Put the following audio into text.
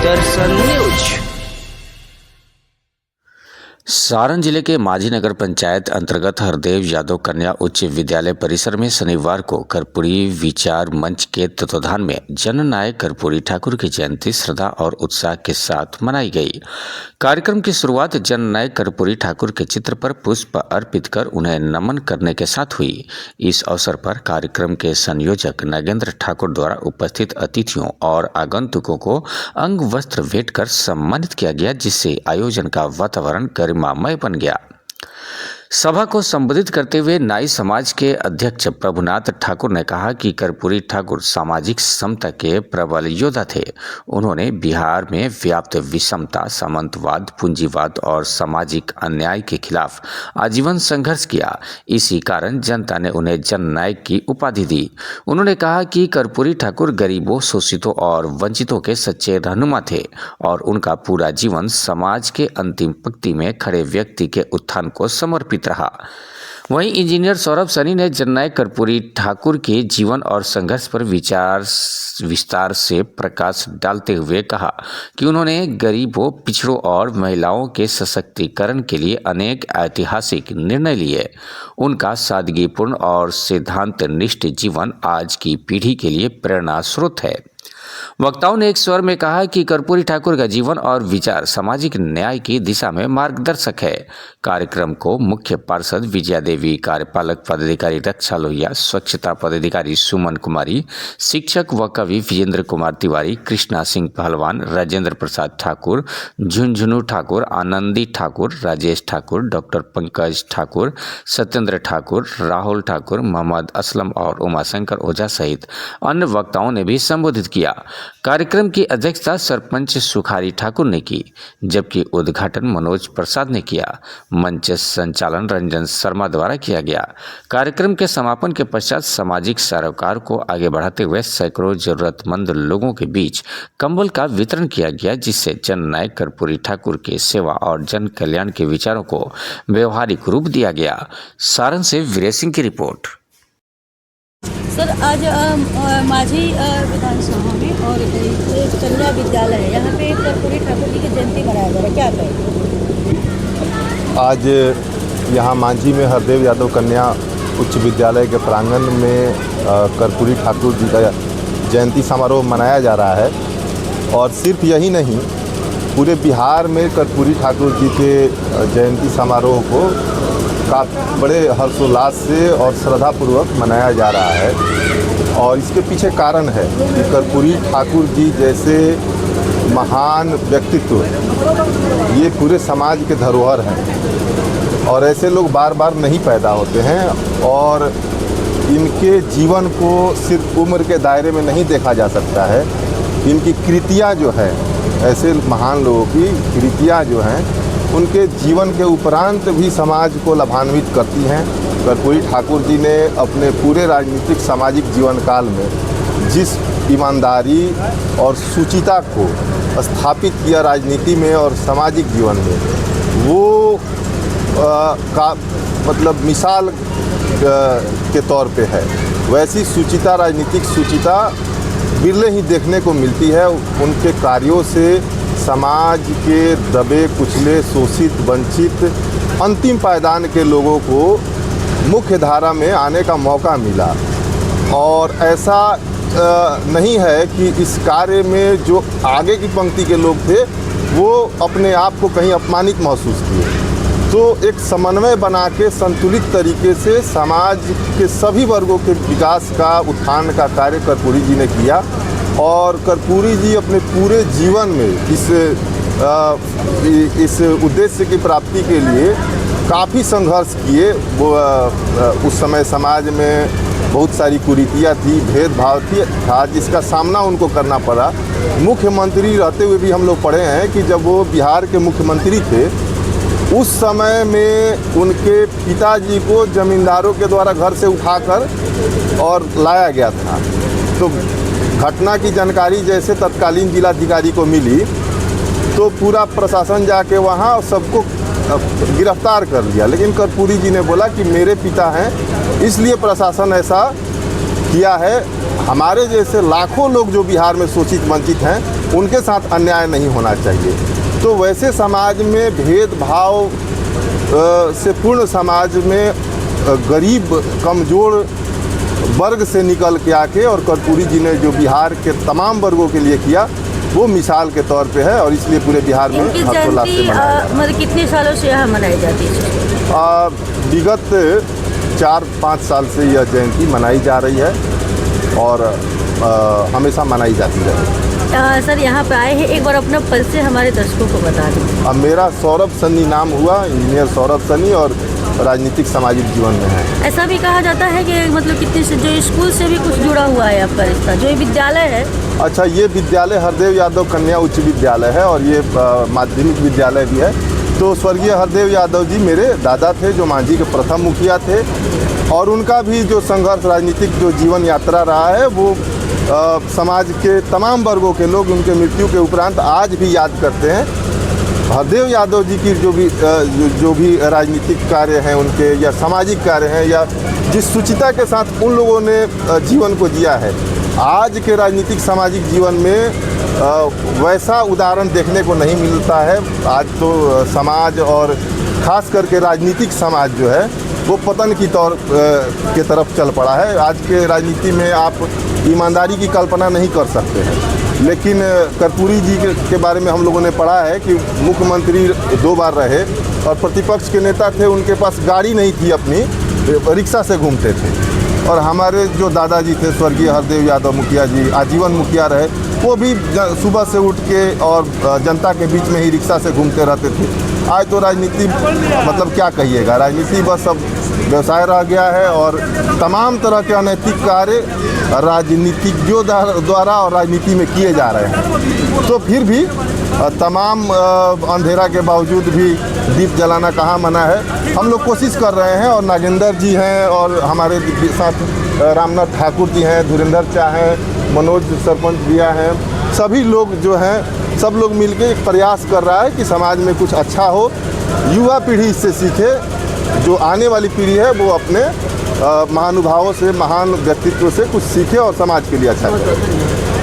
दर्शन news. Saran जिले के माझी नगर पंचायत अंतर्गत हरदेव यादव कन्या उच्च विद्यालय परिसर में शनिवार को कर्पूरी विचार मंच के तत्वाधान में जननायक कर्पूरी ठाकुर की जयंती श्रद्धा और उत्साह के साथ मनाई गई। कार्यक्रम की शुरुआत जननायक कर्पूरी ठाकुर के चित्र पर पुष्प अर्पित कर उन्हें नमन करने के साथ हुई। इस अवसर पर कार्यक्रम के संयोजक नागेंद्र ठाकुर द्वारा उपस्थित अतिथियों और आगंतुकों को अंग वस्त्र भेंट कर सम्मानित किया गया, जिससे आयोजन का वातावरण गरिमामय बन गया। सभा को संबोधित करते हुए नाई समाज के अध्यक्ष प्रभुनाथ ठाकुर ने कहा कि कर्पूरी ठाकुर सामाजिक समता के प्रबल योद्धा थे। उन्होंने बिहार में व्याप्त विषमता, सामंतवाद, पूंजीवाद और सामाजिक अन्याय के खिलाफ आजीवन संघर्ष किया। इसी कारण जनता ने उन्हें जननायक की उपाधि दी। उन्होंने कहा कि कर्पूरी ठाकुर गरीबों, शोषितों और वंचितों के सच्चे रहनुमा थे और उनका पूरा जीवन समाज के अंतिम पंक्ति में खड़े व्यक्ति के उत्थान को समर्पित रहा। वहीं इंजीनियर सौरभ सनी ने जननायक कर्पूरी ठाकुर के जीवन और संघर्ष पर विस्तार से प्रकाश डालते हुए कहा कि उन्होंने गरीबों, पिछड़ों और महिलाओं के सशक्तिकरण के लिए अनेक ऐतिहासिक निर्णय लिए। उनका सादगीपूर्ण और सिद्धांतनिष्ठ जीवन आज की पीढ़ी के लिए प्रेरणा स्रोत है। वक्ताओं ने एक स्वर में कहा कि कर्पूरी ठाकुर का जीवन और विचार सामाजिक न्याय की दिशा में मार्गदर्शक है। कार्यक्रम को मुख्य पार्षद विजया देवी, कार्यपालक पदाधिकारी रक्षा लोहिया, स्वच्छता पदाधिकारी सुमन कुमारी, शिक्षक व कवि विजेंद्र कुमार तिवारी, कृष्णा सिंह पहलवान, राजेंद्र प्रसाद ठाकुर, झुंझुनू ठाकुर, आनंदी ठाकुर, राजेश ठाकुर, डॉक्टर पंकज ठाकुर, सत्येंद्र ठाकुर, राहुल ठाकुर, मोहम्मद असलम और उमाशंकर ओझा सहित अन्य वक्ताओं ने भी संबोधित किया। कार्यक्रम की अध्यक्षता सरपंच सुखारी ठाकुर ने की, जबकि उद्घाटन मनोज प्रसाद ने किया। मंच संचालन रंजन शर्मा द्वारा किया गया। कार्यक्रम के समापन के पश्चात सामाजिक सरोकार को आगे बढ़ाते हुए सैकड़ों जरूरतमंद लोगों के बीच कंबल का वितरण किया गया, जिससे जननायक कर्पूरी ठाकुर के सेवा और जन कल्याण के विचारों को व्यवहारिक रूप दिया गया। सारण से वीरेश सिंह की रिपोर्ट। सर, आज माझी विधानसभा में और कन्या विद्यालय है, यहाँ पे कर्पूरी ठाकुर जी की जयंती मनाया जा रहा है, क्या कहें? आज यहाँ माझी में हरदेव यादव कन्या उच्च विद्यालय के प्रांगण में कर्पूरी ठाकुर जी का जयंती समारोह मनाया जा रहा है। और सिर्फ यही नहीं, पूरे बिहार में कर्पूरी ठाकुर जी के जयंती समारोह को काफ़ी बड़े हर्षोल्लास से और श्रद्धापूर्वक मनाया जा रहा है। और इसके पीछे कारण है कि कर्पूरी ठाकुर जी जैसे महान व्यक्तित्व ये पूरे समाज के धरोहर हैं और ऐसे लोग बार बार नहीं पैदा होते हैं और इनके जीवन को सिर्फ उम्र के दायरे में नहीं देखा जा सकता है। इनकी कृतियाँ जो है, ऐसे महान लोगों की कृतियाँ जो हैं उनके जीवन के उपरांत भी समाज को लाभान्वित करती हैं। कर्पूरी ठाकुर जी ने अपने पूरे राजनीतिक सामाजिक जीवन काल में जिस ईमानदारी और शुचिता को स्थापित किया राजनीति में और सामाजिक जीवन में, वो का मतलब मिसाल के तौर पे है। वैसी शुचिता, राजनीतिक शुचिता बिरले ही देखने को मिलती है। उनके कार्यों से समाज के दबे कुचले, शोषित, वंचित, अंतिम पायदान के लोगों को मुख्य धारा में आने का मौका मिला। और ऐसा नहीं है कि इस कार्य में जो आगे की पंक्ति के लोग थे वो अपने आप को कहीं अपमानित महसूस किए। तो एक समन्वय बना के संतुलित तरीके से समाज के सभी वर्गों के विकास का, उत्थान का कार्य कर्पूरी जी ने किया। और कर्पूरी जी अपने पूरे जीवन में इस उद्देश्य की प्राप्ति के लिए काफ़ी संघर्ष किए। वो उस समय समाज में बहुत सारी कुरीतियाँ थी, भेदभाव था, जिसका सामना उनको करना पड़ा। मुख्यमंत्री रहते हुए भी हम लोग पढ़े हैं कि जब वो बिहार के मुख्यमंत्री थे, उस समय में उनके पिताजी को जमींदारों के द्वारा घर से उठाकर और लाया गया था। तो घटना की जानकारी जैसे तत्कालीन जिलाधिकारी को मिली तो पूरा प्रशासन जाके वहाँ सबको गिरफ्तार कर लिया। लेकिन कर्पूरी जी ने बोला कि मेरे पिता हैं, इसलिए प्रशासन ऐसा किया है। हमारे जैसे लाखों लोग जो बिहार में शोषित वंचित हैं उनके साथ अन्याय नहीं होना चाहिए। तो वैसे समाज में भेदभाव से पूर्ण समाज में गरीब कमज़ोर वर्ग से निकल के आके और कर्पूरी जी ने जो बिहार के तमाम वर्गों के लिए किया वो मिसाल के तौर पे है और इसलिए पूरे बिहार में इनकी हर्षोल्लास से जयंती मनाया जाता है। मतलब कितने सालों से यहाँ मनाई जाती है? विगत 4-5 साल से यह जयंती मनाई जा रही है और हमेशा मनाई जाती है। सर यहाँ पे आए हैं, एक बार अपना परिचय हमारे दर्शकों को बता दें। मेरा सौरभ सन्नी नाम हुआ, इंजीनियर सौरभ सन्नी, और राजनीतिक सामाजिक जीवन में है। ऐसा भी कहा जाता है कि मतलब कितने से जो स्कूल से भी कुछ जुड़ा हुआ है आपका रिश्ता, जो ये विद्यालय है। अच्छा, ये विद्यालय हरदेव यादव कन्या उच्च विद्यालय है और ये माध्यमिक विद्यालय भी है। तो स्वर्गीय हरदेव यादव जी मेरे दादा थे जो मांझी के प्रथम मुखिया थे और उनका भी जो संघर्ष राजनीतिक जो जीवन यात्रा रहा है वो समाज के तमाम वर्गों के लोग उनके मृत्यु के उपरांत आज भी याद करते हैं। हरदेव यादव जी की जो भी राजनीतिक कार्य हैं उनके या सामाजिक कार्य हैं या जिस शुचिता के साथ उन लोगों ने जीवन को जिया है, आज के राजनीतिक सामाजिक जीवन में वैसा उदाहरण देखने को नहीं मिलता है। आज तो समाज और ख़ास करके राजनीतिक समाज जो है वो पतन की के तरफ चल पड़ा है। आज के राजनीति में आप ईमानदारी की कल्पना नहीं कर सकते हैं। लेकिन कर्पूरी जी के बारे में हम लोगों ने पढ़ा है कि मुख्यमंत्री 2 बार रहे और प्रतिपक्ष के नेता थे, उनके पास गाड़ी नहीं थी, अपनी रिक्शा से घूमते थे। और हमारे जो दादाजी थे स्वर्गीय हरदेव यादव मुखिया जी आजीवन मुखिया रहे, वो भी सुबह से उठ के और जनता के बीच में ही रिक्शा से घूमते रहते थे। आज तो राजनीति मतलब क्या कहिएगा, राजनीति बस अब व्यवसाय रह गया है और तमाम तरह के अनैतिक कार्य राजनीतिज्ञों द्वारा और राजनीति में किए जा रहे हैं। तो फिर भी तमाम अंधेरा के बावजूद भी दीप जलाना कहाँ मना है। हम लोग कोशिश कर रहे हैं और नागेंद्र जी हैं और हमारे साथ रामनाथ ठाकुर जी हैं, धुरेंद्र चा हैं, मनोज सरपंच भैया हैं, सभी लोग जो हैं सब लोग मिलके एक प्रयास कर रहा है कि समाज में कुछ अच्छा हो, युवा पीढ़ी इससे सीखे, जो आने वाली पीढ़ी है वो अपने महानुभावों से महान व्यक्तित्व से कुछ सीखे और समाज के लिए अच्छा करे।